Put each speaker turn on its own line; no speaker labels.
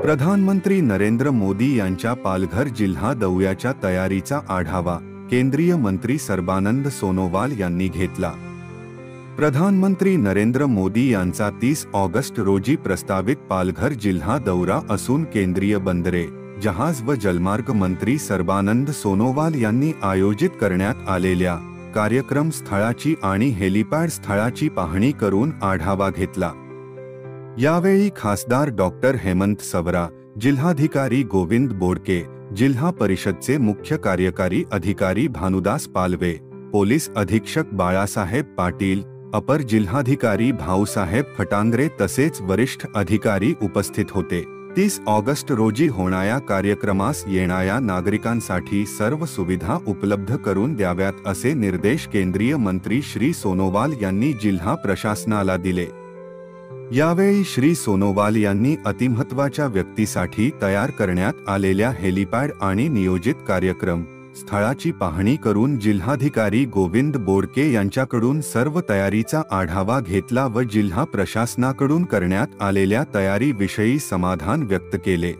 प्रधानमंत्री नरेंद्र मोदी यांच्या पालघर जिल्हा दौऱ्याच्या तयारीचा आढावा केंद्रीय मंत्री सर्बानंद सोनोवाल यांनी घेतला। प्रधानमंत्री नरेंद्र मोदी यांचा 30 ऑगस्ट रोजी प्रस्तावित पालघर जिल्हा दौरा असून केंद्रीय बंदरे, जहाज व जलमार्ग मंत्री सर्बानंद सोनोवाल यांनी आयोजित करण्यात आलेल्या कार्यक्रम स्थळाची आणि हेलिपॅड स्थळाची पाहणी करून आढावा घेतला। यावेळी खासदार डॉक्टर हेमंत सवरा, जिल्हाधिकारी गोविंद बोडके, जिल्हा परिषदचे मुख्य कार्यकारी अधिकारी भानुदास पालवे, पोलीस अधीक्षक बाळासाहेब पाटील, अपर जिल्हाधिकारी भाऊसाहेब फटांगरे तसेच वरिष्ठ अधिकारी उपस्थित होते। 30 ऑगस्ट रोजी होणाऱ्या कार्यक्रमास येणाऱ्या नागरिकांसाठी सर्व सुविधा उपलब्ध करून द्याव्यात असे निर्देश केंद्रीय मंत्री श्री सोनोवाल यांनी जिल्हा प्रशासनाला दिले। यावेळी श्री सोनोवाल यांनी अतिमहत्त्वाच्या व्यक्तीसाठी तयार करण्यात आलेल्या हेलिपॅड आणि नियोजित कार्यक्रम स्थळाची पाहणी करून जिल्हाधिकारी गोविंद बोडके यांच्याकडून सर्व तयारीचा आढावा घेतला व जिल्हा प्रशासनाकडून करण्यात आलेल्या तयारीविषयी समाधान व्यक्त केले।